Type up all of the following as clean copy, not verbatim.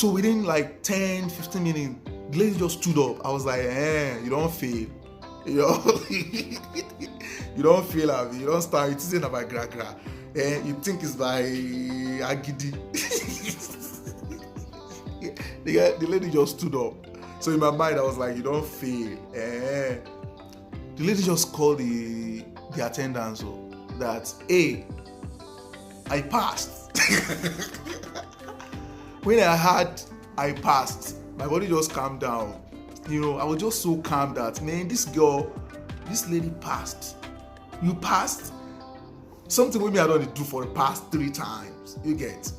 So within like 10, 15 minutes, the lady just stood up. I was like, you don't fail. You know, you don't fail, Abby. You don't start. It isn't about gra. You think it's by Agidi. The lady just stood up. So in my mind, I was like, you don't fail. The lady just called the attendant that, hey, I passed. When I heard I passed, my body just calmed down. You know, I was just so calm that, man, this lady passed. You passed? Something with me I don't do for the past 3 times. You get?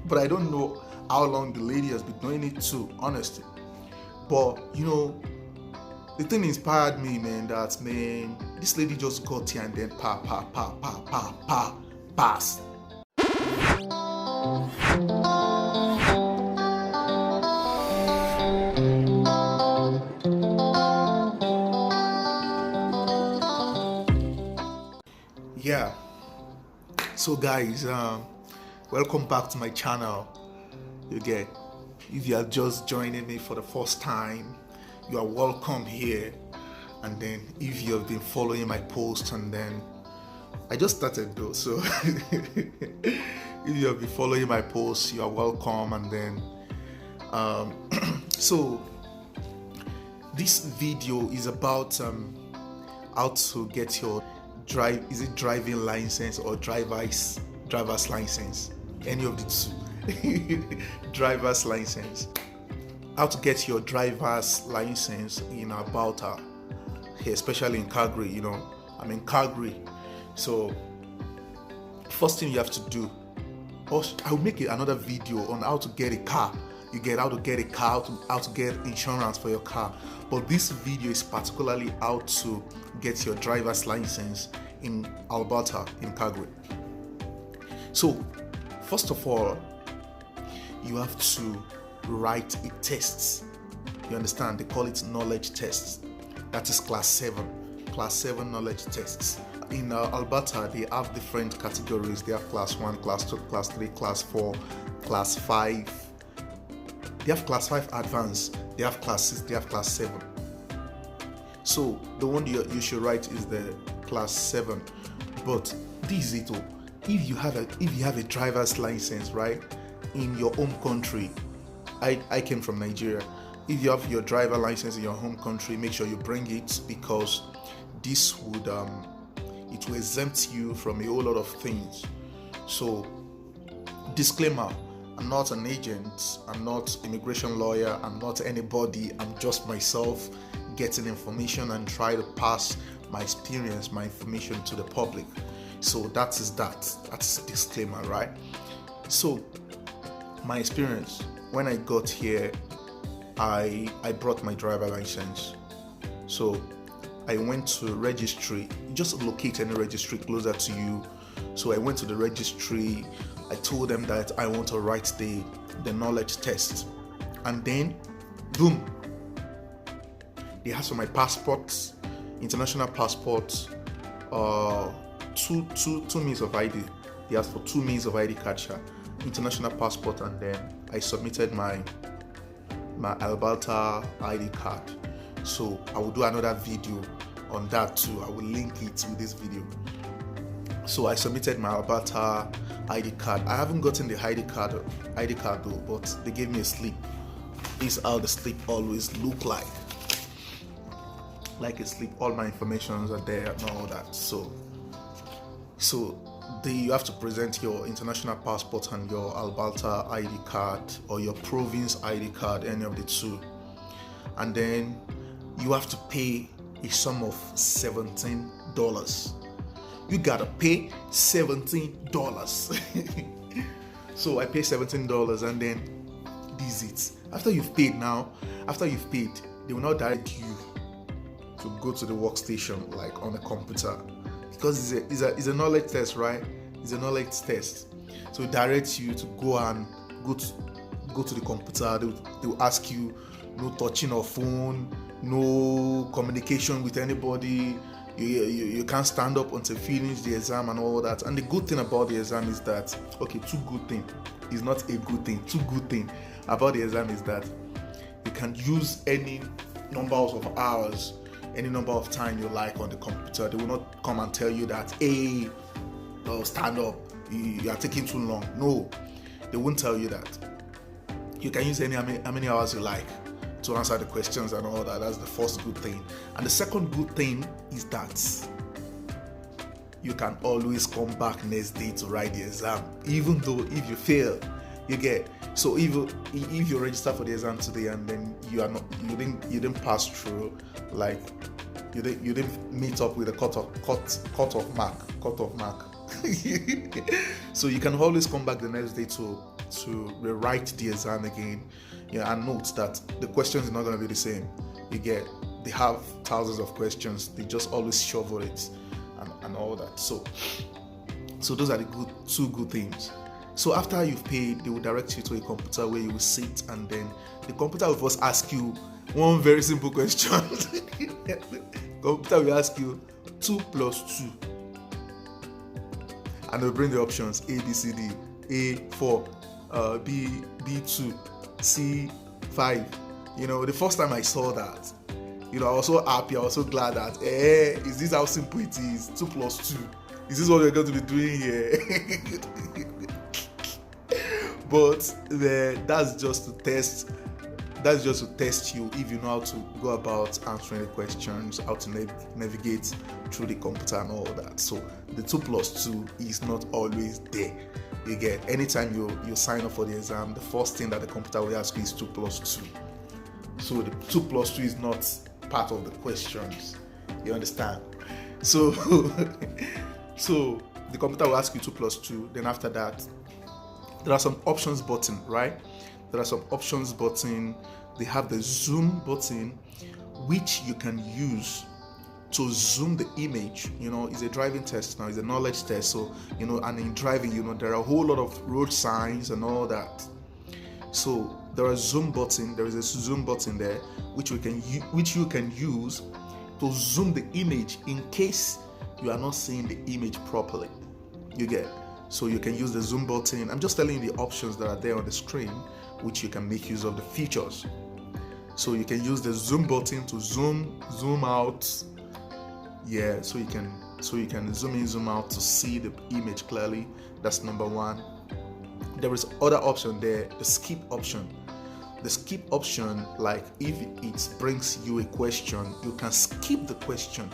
But I don't know how long the lady has been doing it too, honestly. But, you know, the thing inspired me, man, that, man, this lady just got here and then pass. Yeah. So guys, welcome back to my channel. You get, if you are just joining me for the first time, you are welcome here. And then if you have been following my posts, and then I just started though, so if you have been following my posts, you are welcome. And then so this video is about how to get your driving license or driver's license, any of the two. Driver's license. How to get your driver's license in Alberta, especially in Calgary. You know, I'm in Calgary. So first thing you have to do, I'll make another video on how to get a car. You get how to get a car, how to get insurance for your car. But this video is particularly how to get your driver's license in Alberta, in Calgary. So first of all, you have to write a test. You understand? They call it knowledge tests. That is class 7 knowledge tests. In Alberta, they have different categories. They have class 1, class 2, class 3, class 4, class 5. They have class 5 advanced. They have class 6. They have class 7. So the one you should write is the class 7. But this is it. If you have a driver's license, right, in your home country, I came from Nigeria. If you have your driver license in your home country, make sure you bring it, because this would it will exempt you from a whole lot of things. So disclaimer, I'm not an agent, I'm not immigration lawyer, I'm not anybody, I'm just myself getting information and try to pass my experience, my information to the public. So that's disclaimer, right? So my experience, when I got here, I brought my driver license. So I went to registry. Just locate any registry closer to you. So I went to the registry. I told them that I want to write the knowledge test, and then boom, they asked for my passport, international passport, two means of ID. They asked for 2 means of ID card, international passport, and then I submitted my Alberta ID card. So I will do another video on that too. I will link it with this video. So I submitted my Alberta ID card. I haven't gotten the ID card though, but they gave me a slip. This is how the slip always look like a slip. All my informations are there and all that. So you have to present your international passport and your Alberta ID card, or your province ID card, any of the two. And then you have to pay a sum of $17. You gotta pay $17. So I pay $17, and then this is it. After you've paid, they will now direct you to go to the workstation, like on a computer, because it's a knowledge test, right? It's a knowledge test. So it directs you to go to the computer. They will ask you no touching of phone, no communication with anybody. You can't stand up until you finish the exam and all that. And the good thing about the exam is that, okay, two good thing is not a good thing. Two good thing about the exam is that you can use any numbers of hours, any number of time you like on the computer. They will not come and tell you that, hey, stand up, you are taking too long. No, they won't tell you that. You can use how many hours you like to answer the questions and all that. That's the first good thing. And the second good thing is that you can always come back next day to write the exam, even though if you fail, you get. So if you register for the exam today and then you didn't pass through, like you didn't meet up with a cut-off mark. So you can always come back the next day to rewrite the exam again. Yeah, and note that the questions are not going to be the same. They have thousands of questions. They just always shovel it and all that. So those are the two good things. So after you've paid, they will direct you to a computer where you will sit, and then the computer will first ask you one very simple question. The computer will ask you 2 + 2, and they'll bring the options A, B, C, D, A 4, B 2, C 5. The first time I saw that, I was so happy. I was so glad that, is this how simple it is? 2 + 2. Is this what we're going to be doing here? But that's just to test you if you know how to go about answering the questions, how to navigate through the computer and all that. So the 2 + 2 is not always there. You get, anytime you sign up for the exam, the first thing that the computer will ask you is 2 + 2. So the 2 + 2 is not part of the questions. You understand? So the computer will ask you 2 + 2. Then after that, there are some options button, right? There are some options button. They have the zoom button, which you can use to zoom the image. It's a driving test now. It's a knowledge test. So, and in driving, there are a whole lot of road signs and all that. So there is a zoom button there, which you can use to zoom the image in case you are not seeing the image properly. You get. So you can use the zoom button. I'm just telling you the options that are there on the screen, which you can make use of the features. So you can use the zoom button to zoom out. Yeah, so you can zoom in, zoom out to see the image clearly. That's number one. There is other option there, the skip option. The skip option, like if it brings you a question, you can skip the question.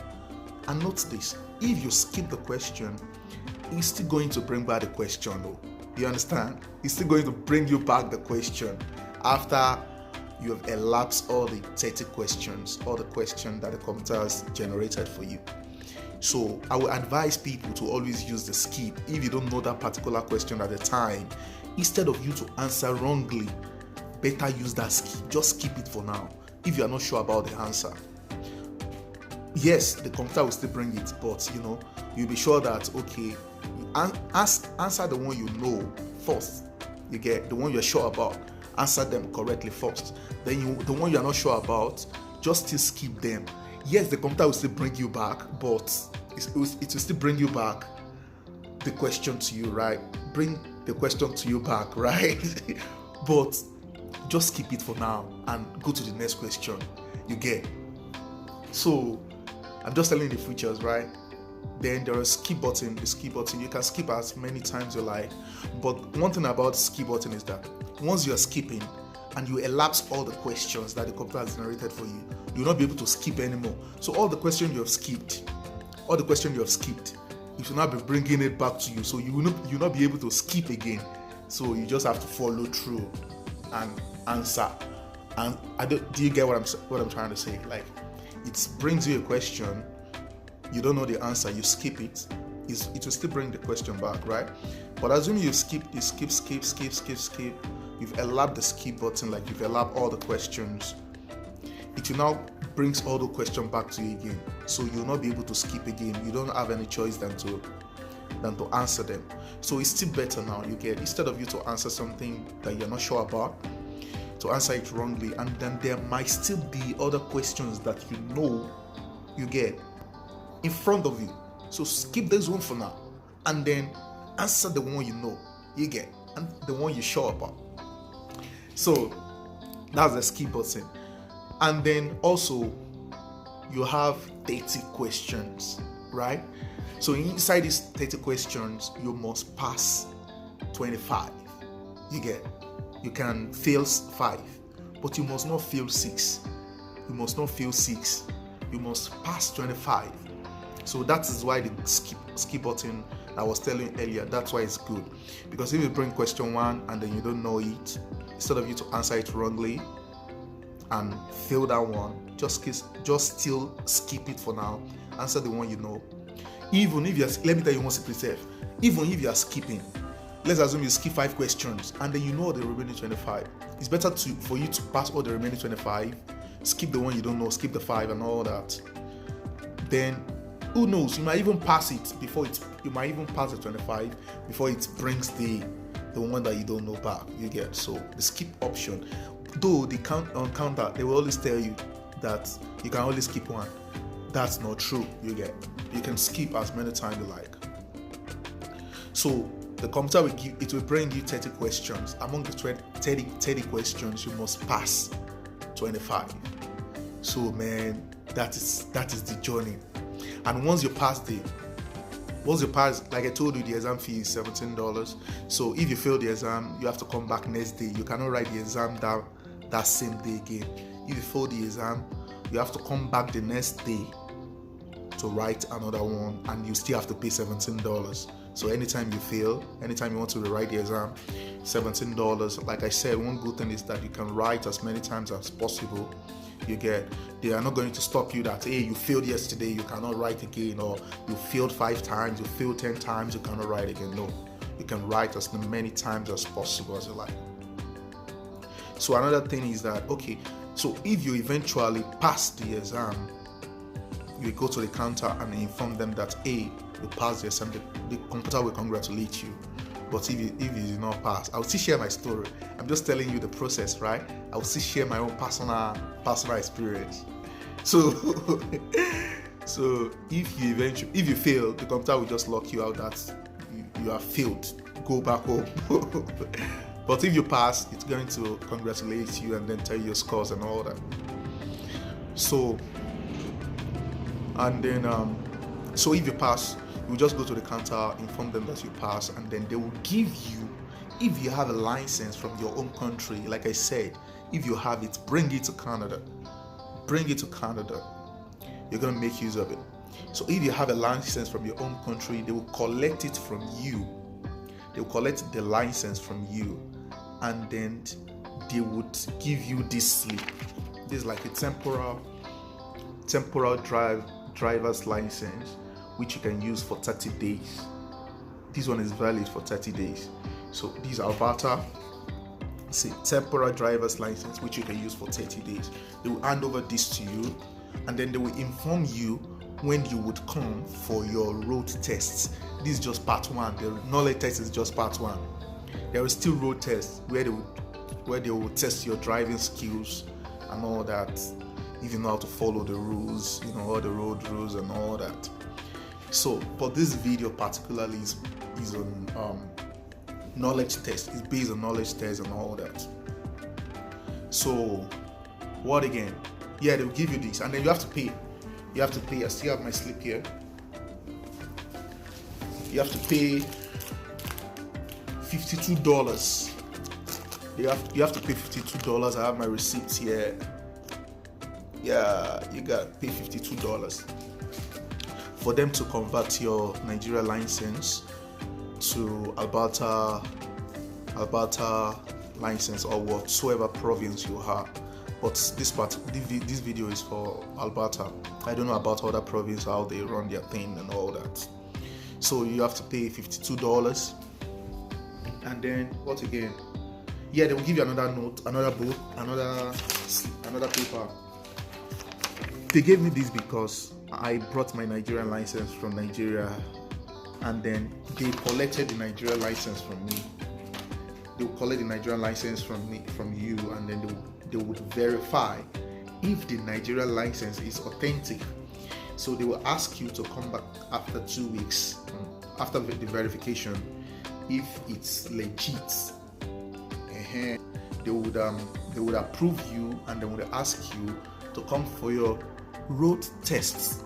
And note this, if you skip the question, it's still going to bring back the question though. You understand? It's still going to bring you back the question after you have elapsed all the 30 questions, all the questions that the computer has generated for you. So I will advise people to always use the skip. If you don't know that particular question at the time, instead of you to answer wrongly, better use that skip. Just skip it for now if you are not sure about the answer. Yes, the computer will still bring it, but you'll be sure that, okay, answer the one you know first. You get the one you're sure about, answer them correctly first. Then the one you're not sure about, just still skip them. Yes, the computer will still bring you back, but it will still bring you back the question to you, right? Bring the question to you back, right? But just skip it for now and go to the next question. You get. So I'm just telling you the features, right? Then there is skip button. The skip button, you can skip as many times you like. But one thing about the skip button is that once you are skipping and you elapse all the questions that the computer has generated for you, you'll not be able to skip anymore. So all the questions you have skipped, it will not be bringing it back to you. So you will not be able to skip again. So you just have to follow through and answer. And do you get what I'm trying to say? Like, it brings you a question, you don't know the answer, you skip it, it will still bring the question back, right? But assuming you skip, you've elapsed the skip button, like you've elapsed all the questions, it will now brings all the questions back to you again. So you'll not be able to skip again. You don't have any choice than to answer them. So it's still better now. You get, instead of you to answer something that you're not sure about, to answer it wrongly, and then there might still be other questions that you get. in front of you. So skip this one for now, and then answer the one you know, you get, and the one you sure about. So that's the skip button. And then also you have 30 questions, right? So inside these 30 questions, you must pass 25. You get, you can fail 5, but you must not fail 6. You must not fail 6. You must pass 25. So that is why the skip button I was telling you earlier, that's why it's good. Because if you bring question 1 and then you don't know it, instead of you to answer it wrongly and fail that one, just still skip it for now. Answer the one you know. Even if you're, let me tell you one secret safe. Even if you are skipping, let's assume you skip 5 questions and then you know the remaining 25. It's better for you to pass all the remaining 25, skip the one you don't know, skip the 5 and all that. Then who knows, you might even pass it before you might even pass the 25 before it brings the one that you don't know back. You get, so the skip option, though the counter they will always tell you that you can only skip 1. That's not true. You get, you can skip as many times you like. So the computer will bring you 30 questions. Among the 30 questions, you must pass 25. So man, that is the journey. And once you pass, like I told you, the exam fee is $17. So if you fail the exam, you have to come back next day. You cannot write the exam that same day again. If you fail the exam, you have to come back the next day to write another one, and you still have to pay $17. So anytime you fail, anytime you want to rewrite the exam, $17. Like I said, one good thing is that you can write as many times as possible. You get, they are not going to stop you that, hey, you failed yesterday, you cannot write again, or you failed 5 times, you failed 10 times, you cannot write again. No, you can write as many times as possible as you like. So another thing is that, okay, so if you eventually pass the exam, you go to the counter and inform them that, hey, you passed the exam. The computer will congratulate you. But if you did not pass, I will still share my story. I'm just telling you the process, right? I will still share my own personal experience. So, so if you fail, the computer will just lock you out that you have failed. Go back home. But if you pass, it's going to congratulate you and then tell you your scores and all that. So, and then so if you pass, you just go to the counter, inform them that you pass, and then they will give you, if you have a license from your own country, like I said, if you have it, bring it to Canada. Bring it to Canada. You're going to make use of it. So if you have a license from your own country, they will collect it from you. They will collect the license from you, and then they would give you this slip. This is like a temporal driver's license, which you can use for 30 days. This one is valid for 30 days. So these are Alberta, say temporary driver's license, which you can use for 30 days. They will hand over this to you, and then they will inform you when you would come for your road tests. This is just part 1. The knowledge test is just part 1. There is still road tests where they will test your driving skills and all that. If you know how to follow the rules, you know, all the road rules and all that. So, but this video particularly is on knowledge test. It's based on knowledge test and all that. So, what again? Yeah, they'll give you this, and then you have to pay. You have to pay. I still have my slip here. You have to pay $52. You have to pay $52. I have my receipts here. Yeah, you got to pay $52 for them to convert your Nigeria license to Alberta license or whatsoever province you have. But this video is for Alberta. I don't know about other provinces, how they run their thing and all that. So you have to pay $52. And then what again? Yeah, they will give you another note, another book, another paper. They gave me this because I brought my Nigerian license from Nigeria, and then they collected the Nigerian license from me. They will collect the Nigerian license from you, and then they would verify if the Nigerian license is authentic. So they will ask you to come back after 2 weeks, after the verification, if it's legit. They would approve you, and they would ask you to come for your road tests.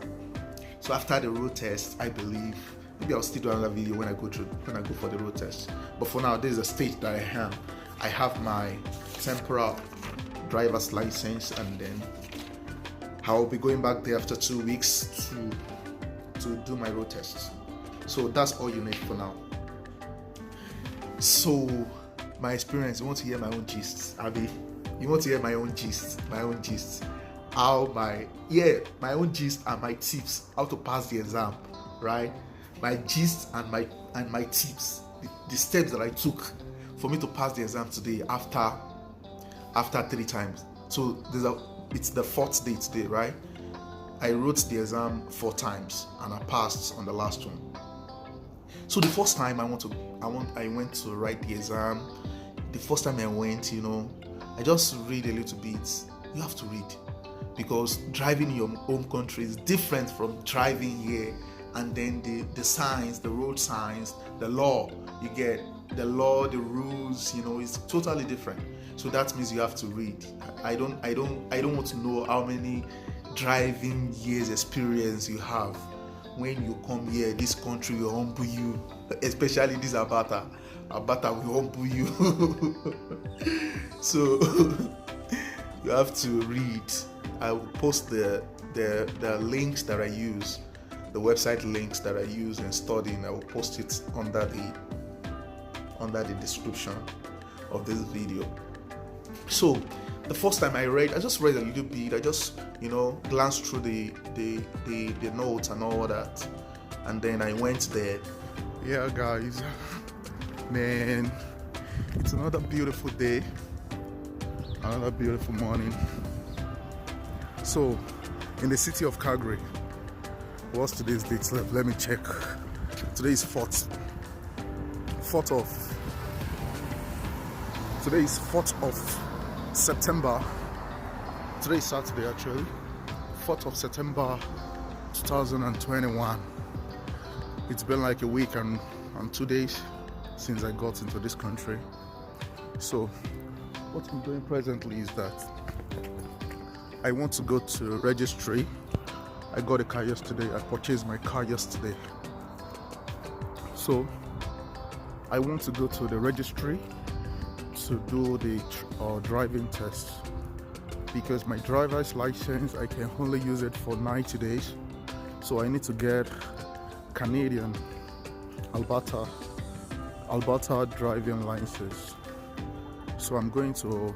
So after the road test, I believe maybe I'll still do another video when I go for the road test. But for now, this is the stage that I am. I have my temporary driver's license, and then I'll be going back there after 2 weeks to do my road tests. So that's all you need for now. So my experience, you want to hear my own gist, Abby? You want to hear my own gist? My own gist and my tips how to pass the exam, right? My gist and my tips, the steps that I took for me to pass the exam today after 3 times. So it's the 4th day today, right? I wrote the exam 4 times and I passed on the last one. So the first time I went to write the exam. The first time I went, I just read a little bit. You have to read, because driving in your home country is different from driving here. And then the signs, the road signs, the law, you get the law, the rules, it's totally different. So that means you have to read. I don't want to know how many driving years experience you have. When you come here, this country will humble you, especially this Abata will humble you. So you have to read. I will post the links that I use, the website links that I use in studying. I will post it under the description of this video. So the first time I just read a little bit. I just glanced through the notes and all that, and then I went there. Yeah, guys, man, it's another beautiful day, another beautiful morning. So in the city of Calgary, what's today's date? Let me check. Today is 4th of September. Today is Saturday, actually, 4th of September 2021. It's been like a week and 2 days since I got into this country. So what I'm doing presently is that I want to go to registry. I got a car yesterday. I purchased my car yesterday. So I want to go to the registry to do the driving test, because my driver's license, I can only use it for 90 days. So I need to get Canadian Alberta driving license. So I'm going to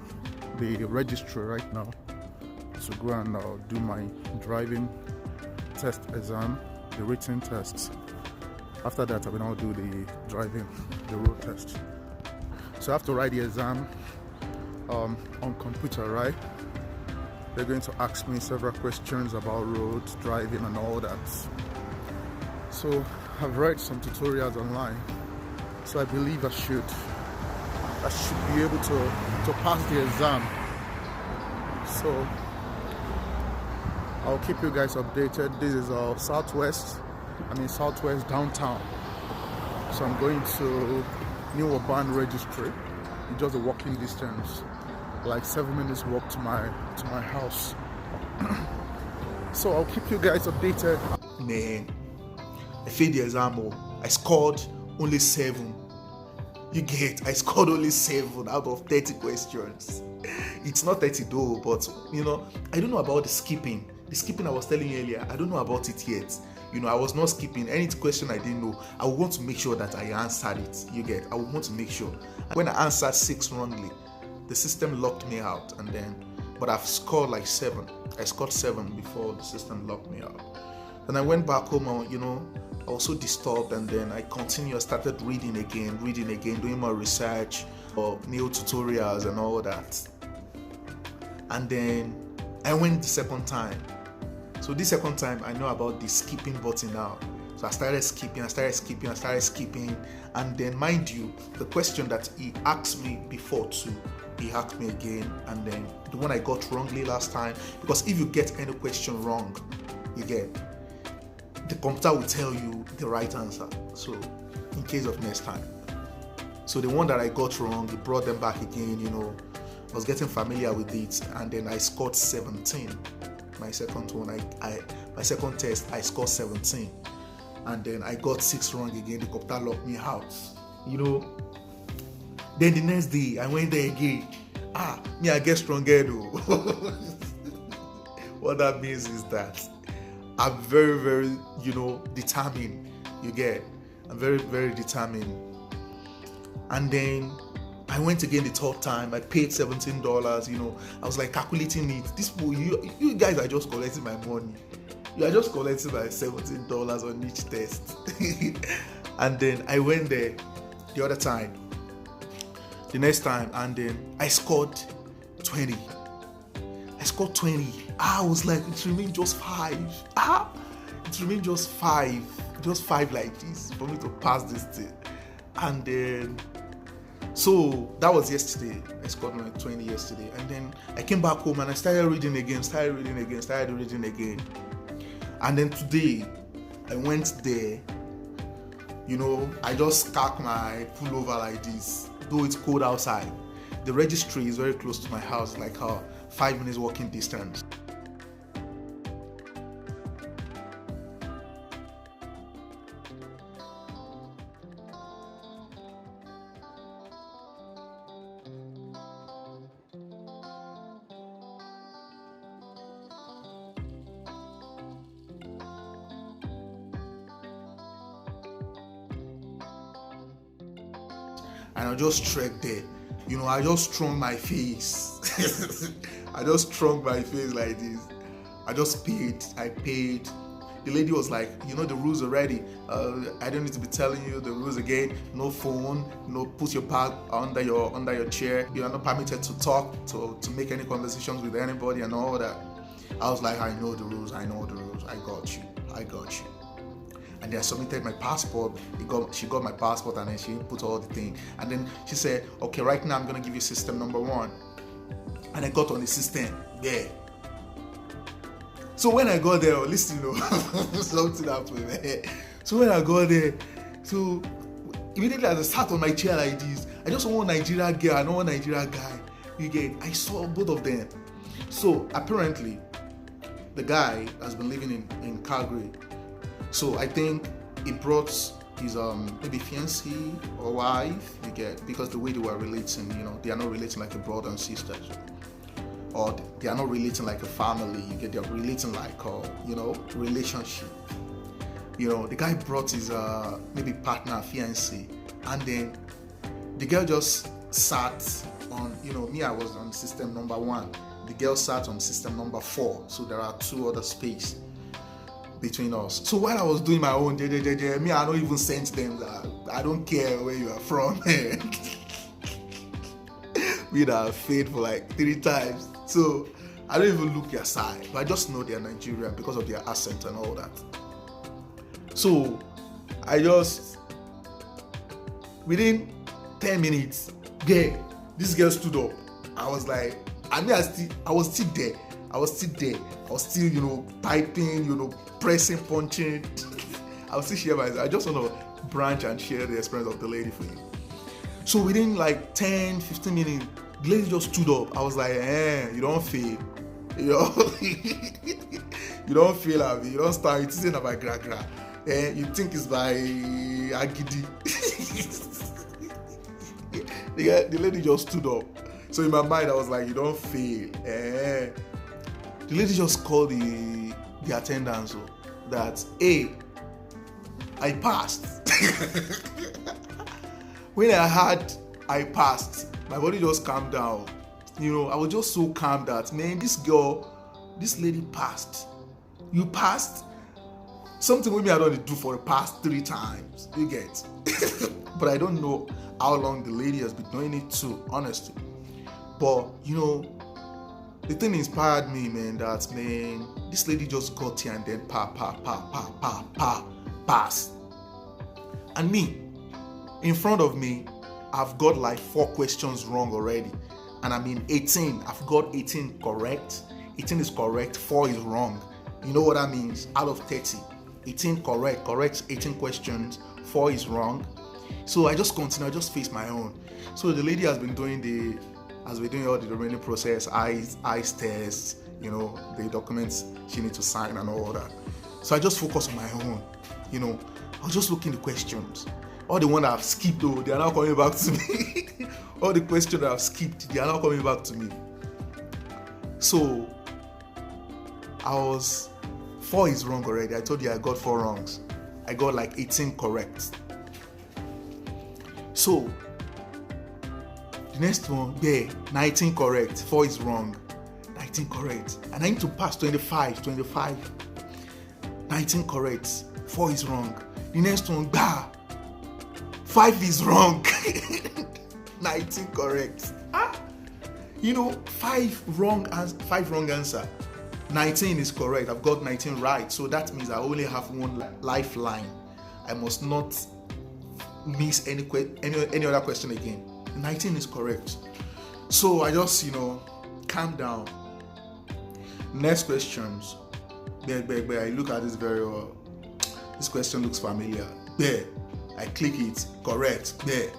the registry right now to go and do my driving test exam, the written tests. After that, I will now do the road test. So I have to write the exam on computer, right? They're going to ask me several questions about road driving and all that. So I've read some tutorials online. So I believe I should be able to pass the exam. So I'll keep you guys updated. This is Southwest downtown. So I'm going to New Urban Registry. It's just a walking distance, like 7 minutes walk to my house. So I'll keep you guys updated. Man, I failed the exam. I scored only 7. I scored only 7 out of 30 questions. It's not 30 though, but I don't know about the skipping. The skipping I was telling you earlier, I don't know about it yet. I was not skipping any question I didn't know. I would want to make sure that I answered it. I would want to make sure. When I answered 6 wrongly, the system locked me out, but I've scored like 7. I scored 7 before the system locked me out. Then I went back home, I was so disturbed, and then I continued. I started reading again, doing more research or new tutorials and all that. And then I went the second time. So this second time, I know about the skipping button now. So I started skipping, and then mind you, the question that he asked me before too, he asked me again, and then the one I got wrongly last time, because if you get any question wrong, the computer will tell you the right answer. So in case of next time. So the one that I got wrong, it brought them back again, I was getting familiar with it, and then I scored 17. My second one, my second test, I scored 17. And then I got 6 wrong again. The computer locked me out. Then the next day, I went there again. I get stronger though. What that means is that I'm very, very, determined. I'm very, very determined. And then I went again the third time. I paid $17. I was like calculating it. This you guys are just collecting my money. You are just collecting my $17 on each test. And then I went there the other time, the next time, and then I scored 20. I scored 20. I was like, it remained just 5. It remained just 5. Just 5 like this for me to pass this thing. And then, so that was yesterday. I scored my 20 yesterday. And then I came back home and I started reading again. And then today, I went there. I just stacked my pullover like this, though it's cold outside. The registry is very close to my house, like 5 minutes walking distance. And I just trekked there. I just strung my face. I just strung my face like this. I just paid. I paid. The lady was like, the rules already. I don't need to be telling you the rules again. No phone. No, put your bag under your chair. You are not permitted to talk, to make any conversations with anybody and all that. I was like, I know the rules. I got you. And then I submitted my passport. She got my passport, and then she put all the thing. And then she said, okay, right now I'm gonna give you system number 1. And I got on the system. Yeah. So when I got there, listen, something happened. So when I got there, so immediately as I sat on my chair like this, I just want Nigeria girl, I don't want Nigeria guy. I saw both of them. So apparently, the guy has been living in Calgary. So I think he brought his maybe fiancé or wife, because the way they were relating, they are not relating like a brother and sister, or they are not relating like a family. They are relating like relationship. The guy brought his maybe partner, fiancé, and then the girl just sat on, me, I was on system number 1. The girl sat on system number 4. So there are 2 other spaces between us. So while I was doing my own me, I don't even send them that I don't care where you are from. Me that I've failed for like 3 times. So I don't even look their side, but I just know they're Nigerian because of their accent and all that. So within 10 minutes, this girl stood up. I was like, I was still there. I was still, typing, pressing, punching. I was still sharing I just want to branch and share the experience of the lady for you. So within like 10, 15 minutes, the lady just stood up. I was like, you don't fail. You don't fail, Abby. You don't start. It isn't about gra. You think it's by Agidi. The lady just stood up. So in my mind, I was like, you don't fail. The lady just called the attendant that, hey, I passed. When I heard I passed, my body just calmed down. I was just so calm that, man, this lady passed. You passed? Something with me I don't do for the past 3 times. You get? But I don't know how long the lady has been doing it too, honestly. But, the thing inspired me, man, that, this lady just got here and then pass. And me, in front of me, I've got like 4 questions wrong already. And I mean 18. I've got 18 correct. 18 is correct, 4 is wrong. You know what that means? Out of 30. 18 correct 18 questions, 4 is wrong. So I just continue, I just face my own. So the lady has been doing all the remaining process, eyes tests, the documents she needs to sign and all that. So I just focus on my own. I was just looking at the questions. All the ones that I've skipped, though, they are now coming back to me. All the questions that I've skipped, they are now coming back to me. So 4 is wrong already. I told you I got 4 wrongs. I got like 18 correct. So the next one, 19 correct. 4 is wrong. 19 correct. And I need to pass 25. 19 correct. 4 is wrong. The next one, 5 is wrong. 19 correct. 5 wrong answer. 19 is correct. I've got 19 right. So that means I only have one lifeline. I must not miss any other question again. 19 is correct. So I just, calm down. Next questions. I look at this very well. This question looks familiar. There. I click it. Correct. There.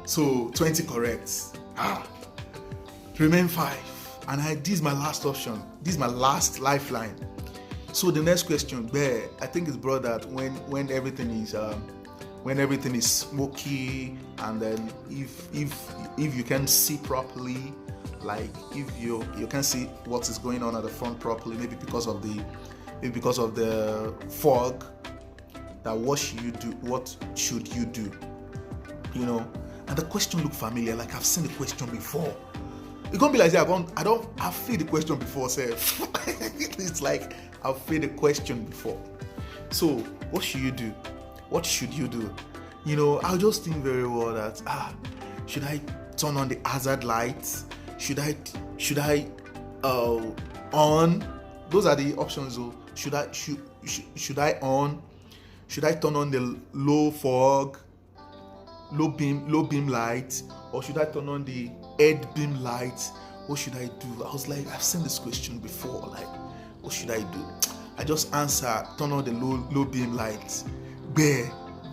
So 20 correct. Remain 5. And this is my last option. This is my last lifeline. So the next question, there, I think it's brought that when everything is smoky, and then if you can see properly, like if you can see what is going on at the front properly, maybe because of the fog, that what should you do? And the question looked familiar, like I've seen the question before. It can't be like that. I've filled the question before, sef. It's like I've filled the question before. So what should you do? What should you do? I'll just think very well that should I turn on the hazard lights? Should I on? Those are the options. Though. Should I on? Should I turn on the low beam light, or should I turn on the head beam light? What should I do? I was like, I've seen this question before. Like, what should I do? I just answer, turn on the low beam light.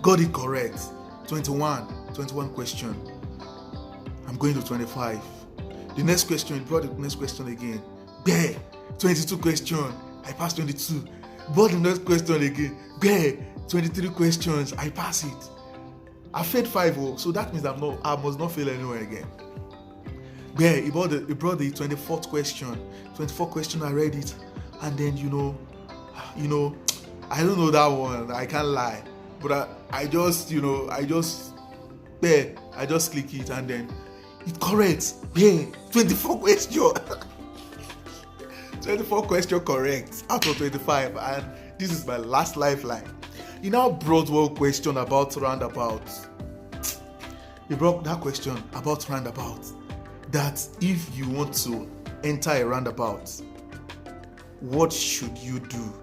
Got it correct. 21 question. I'm going to 25. The next question, it brought the next question again. 22 question. I passed 22. Brought the next question again. 23 questions. I pass it. I failed 5, so that means I must not fail anywhere again. It brought the 24th question. 24th question, I read it, and then I don't know that one. I can't lie, but I just click it, and then it correct. 24 question. 24 question correct out of 25, and this is my last lifeline. He now brought one question about roundabout. He brought that question about roundabout. That if you want to enter a roundabout, what should you do?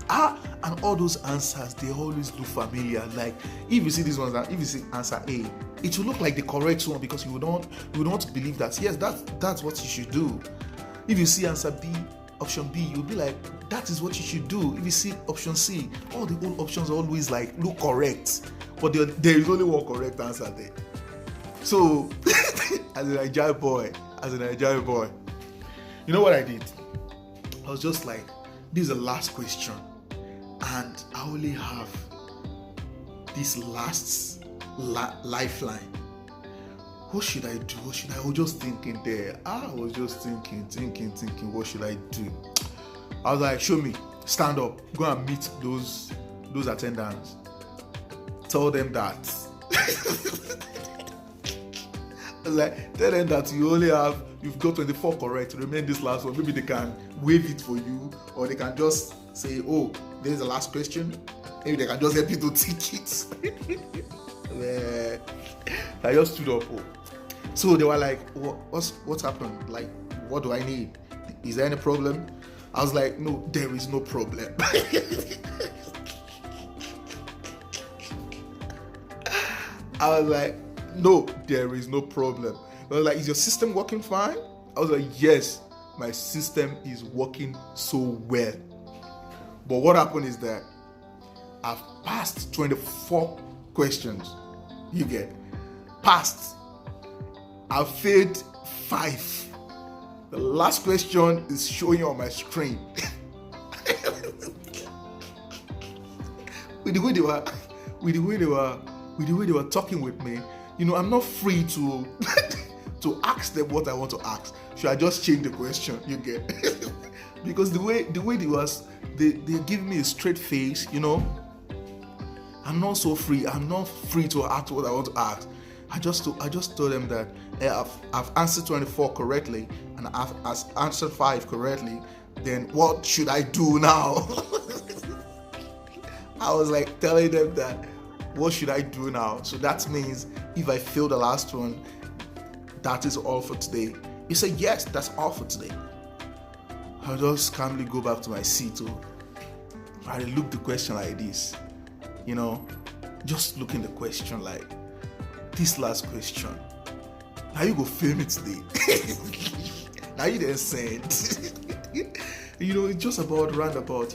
And all those answers, they always look familiar. Like if you see these ones, if you see answer A, it will look like the correct one, because you would not believe that yes, that's what you should do. If you see answer B, option B, you'll be like, that is what you should do. If you see option C, all the old options always like look correct, but there is only one correct answer there. So as a Nigerian boy, you know what I did? I was just like, this is the last question, and I only have this last lifeline. What should I do? I was just thinking there. I was just thinking, what should I do? I was like, show me, stand up, go and meet those attendants. Tell them that. I was like, tell them that you've got 24 correct, remain this last one. Maybe they can waive it for you, or they can just say, oh, there's the last question. Maybe they can just help you to take it. I just stood up. So they were like, what's happened? Like, what do I need? Is there any problem? I was like, no, there is no problem. I was like, no, there is no problem. I was like, is your system working fine? I was like, yes, my system is working so well. But what happened is that I've passed 24 questions. You get passed. I've failed 5. The last question is showing on my screen. with the way they were talking with me, I'm not free to to ask them what I want to ask. Should I just change the question? You get because the way they give me a straight face, I'm not so free. I'm not free to ask what I want to ask. I just told them that I've answered 24 correctly and I've answered 5 correctly. Then what should I do now? I was like telling them that what should I do now? So that means if I fail the last one, that is all for today. He said, yes, that's all for today. I'll just calmly go back to my seat. I look the question like this, just looking the question like this last question. Now you go fail me today. Now you didn't say it. It's just about roundabout.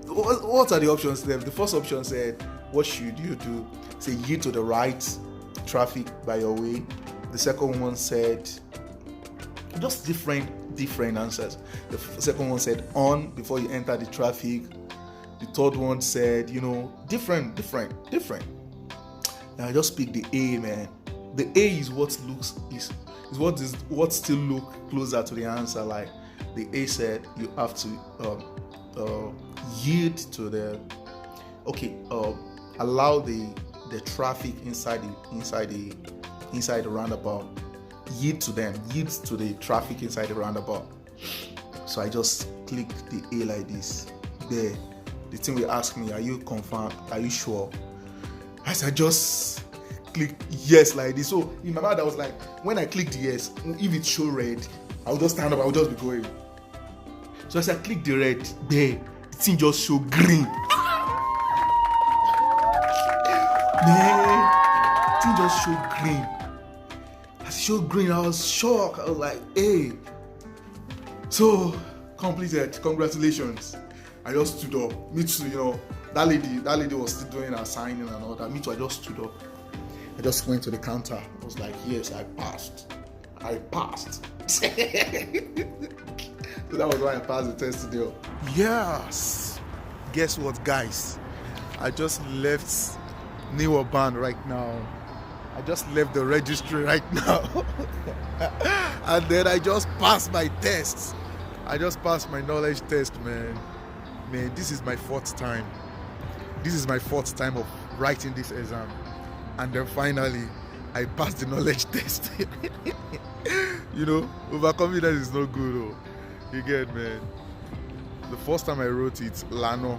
What are the options there? The first option said, what should you do? Say yield to the right, traffic by your way. The second one said just different answers. The second one said on before you enter the traffic. The third one said, different. Now I just pick the A, man. The A is what still look closer to the answer. Like the A said, you have to yield to the allow the traffic inside the roundabout. Yield to the traffic inside the roundabout. So I just click the A like this. There, the thing will ask me, are you confirmed? Are you sure? As I just click yes like this. So in my mind I was like, when I clicked yes, if it show red, I'll just stand up, I'll just be going. So as I click the red, there, the thing just show green. Man, the thing just show green. As it showed green, I was shocked. I was like, hey. So completed. Congratulations. I just stood up. Me too, that lady was still doing her signing and all that. Me too, I just stood up. I just went to the counter. I was like, yes, I passed. So that was why I passed the test today. Yes. Guess what, guys? I just left New Urban right now. I just left the registry right now. And then I just passed my tests. I just passed my knowledge test, man. Man, this is my 4th time. This is my 4th time of writing this exam. And then finally, I passed the knowledge test. Overconfidence is not good, though. You get, man. The first time I wrote it, Lano.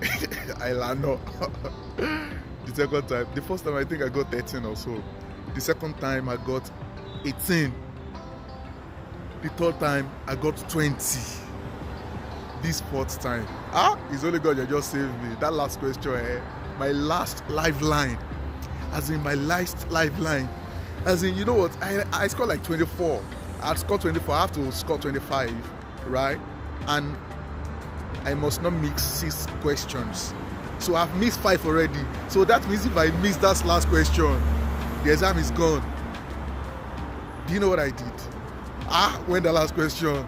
I Lano. The second time, the first time I think I got 13 or so. The second time I got 18. The third time I got 20. This 4th time, it's only God that just saved me. That last question, my last lifeline. As in my last lifeline. As in, you know what? I scored like 24. I scored 24. I have to score 25, right? And I must not mix 6 questions. So I've missed 5 already. So that means if I miss that last question, the exam is gone. Do you know what I did? When the last question,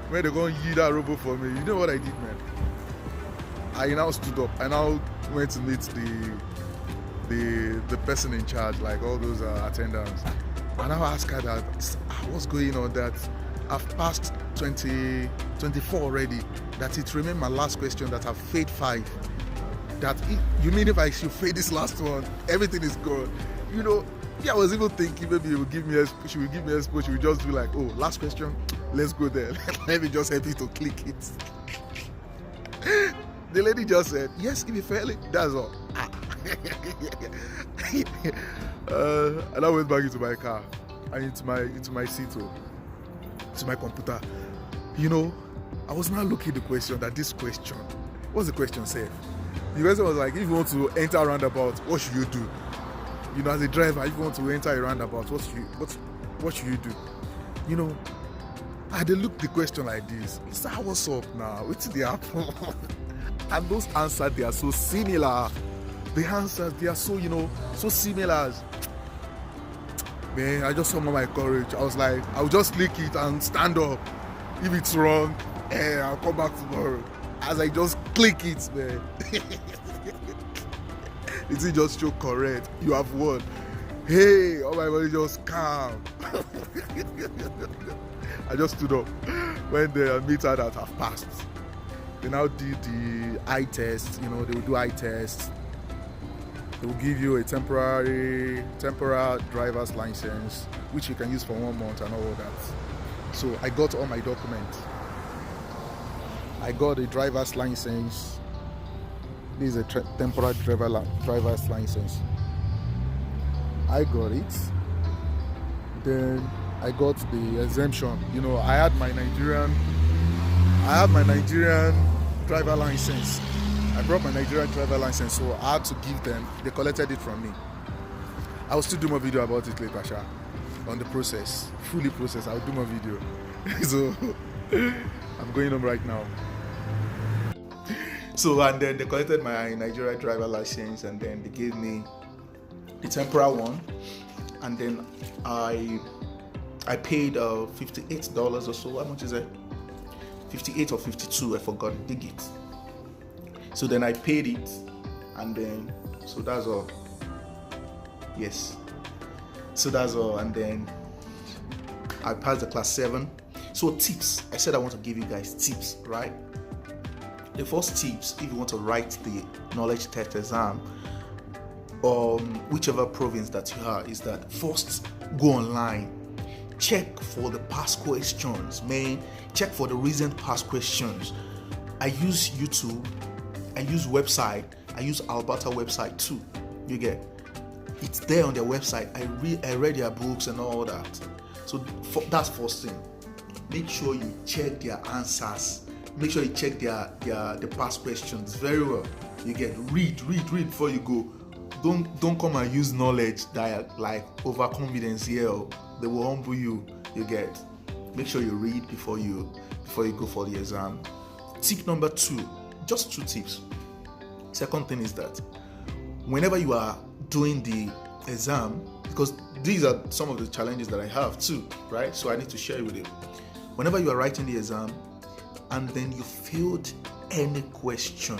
when they're going to yield that robo for me, you know what I did, man? I now stood up. I now went to meet the person in charge, like all those attendants. And I asked her that, what's going on, that I've passed 24 already, that it remained my last question, that I've failed 5. That you mean if I should fail this last one, everything is gone. I was even thinking maybe she will give me a spot. She will just be like, oh, last question, let's go there. Let me just help you to click it. The lady just said, yes, if you fail it, that's all. And I went back into my car and into my seat, to my computer. I was now looking at the question, what's the question say? The question was like, if you want to enter a roundabout, what should you do? As a driver, if you want to enter a roundabout, what should you do? I had to look the question like this. Sir, what's up now? What's the happen? And those answers, they are so similar. The answers, they are so, so similar. Man, I just summoned my courage. I was like, I'll just click it and stand up. If it's wrong, I'll come back tomorrow. As I just click it, man. Is it just show correct? You have won. Hey, all my body just calm. I just stood up when the meter that have passed. They now did the eye test. They will do eye test. They will give you a temporary driver's license, which you can use for 1 month and all of that. So I got all my documents. I got a driver's license. This is a temporary driver's license. I got it. Then I got the exemption. I had my Nigerian driver license. I brought my Nigerian driver license, so I had to give them. They collected it from me. I will still do more video about it later, Sha. On the process, fully process. I'll do more video. So I'm going home right now. So, and then they collected my Nigerian driver license, and then they gave me the temporary one, and then I paid $58 or so. How much is it? 58 or 52, I forgot the digit. So then I paid it, and then so that's all. Yes, so that's all, and then I passed the class 7. So tips, I said I want to give you guys tips, right? The first tips, if you want to write the knowledge test exam, whichever province that you are, is that first go online, check for the past questions, man. Check for the recent past questions. I use YouTube, I use website, I use Alberta website too. You get it's there on their website. I read their books and all that. So that's first thing. Make sure you check their answers. Make sure you check the past questions very well. You get read before you go. Don't come and use knowledge that like overconfidence here. They will humble you. You get. Make sure you read before you go for the exam. Tip number 2, just 2 tips. Second thing is that whenever you are doing the exam, because these are some of the challenges that I have too, right? So I need to share it with you. Whenever you are writing the exam and then you failed any question,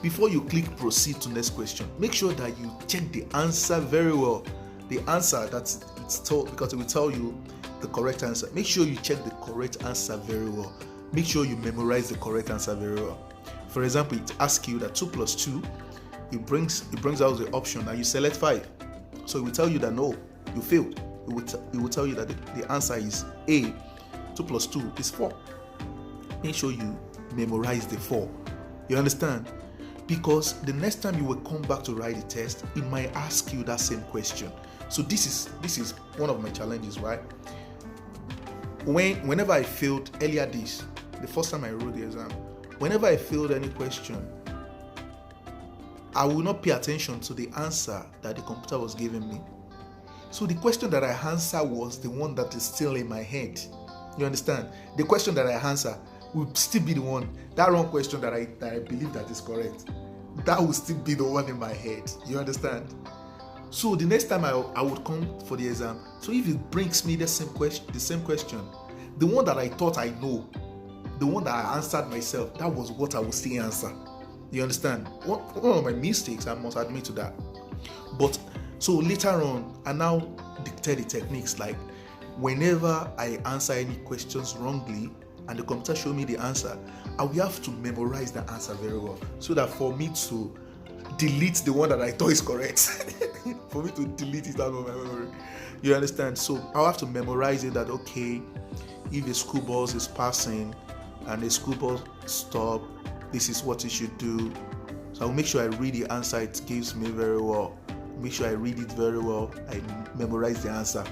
before you click proceed to next question, make sure that you check the answer very well. The answer that it's told, because it will tell you the correct answer. Make sure you check the correct answer very well. Make sure you memorize the correct answer very well. For example, it asks you that 2 plus 2, it brings out the option and you select 5. So it will tell you that no, you failed. It will tell you that the answer is A. 2 plus 2 is 4. Make sure you memorize the 4. You understand? Because the next time you will come back to write the test, it might ask you that same question. So this is one of my challenges, right? Whenever I failed earlier this, the first time I wrote the exam, whenever I failed any question, I will not pay attention to the answer that the computer was giving me. So the question that I answered was the one that is still in my head. You understand? The question that I answer will still be the one. That wrong question that I believe that is correct, that will still be the one in my head. You understand? So the next time I would come for the exam, so if it brings me the same question, the one that I thought I know, the one that I answered myself, that was what I would still answer. You understand? One of my mistakes, I must admit to that. But so later on, I now dictate the techniques, like whenever I answer any questions wrongly and the computer show me the answer, I will have to memorize the answer very well, so that for me to delete the one that I thought is correct, for me to delete it out of my memory. You understand? So I'll have to memorize it that, okay, if a school bus is passing and a school bus stop, this is what it should do. So I'll make sure I read the answer it gives me very well. Make sure I read it very well. I memorize the answer.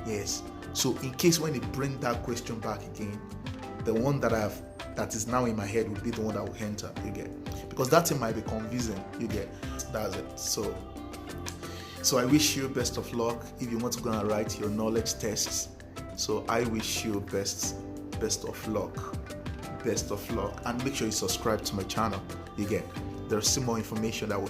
Yes. So in case when they bring that question back again, the one that is now in my head will be the one that will enter. You get? Because that thing might be confusing. You get? That's it. So I wish you best of luck if you want to go and write your knowledge tests. So I wish you best of luck. best of luck, and make sure you subscribe to my channel. You get, there's still more information that I will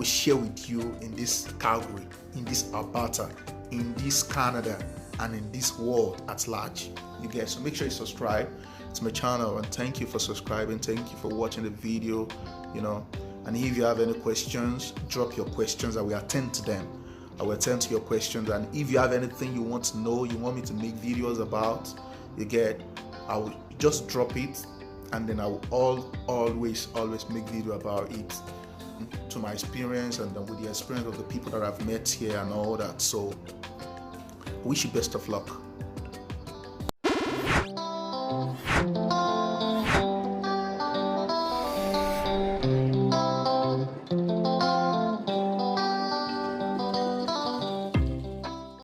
share with you in this Calgary, in this Alberta, in this Canada, and in this world at large. You get, so make sure you subscribe to my channel, and thank you for subscribing, thank you for watching the video, and if you have any questions, drop your questions. I will attend to them. I will attend to your questions, and if you have anything you want to know, you want me to make videos about, you get, I will just drop it, and then I will always make video about it, to my experience and with the experience of the people that I've met here and all that. So wish you best of luck.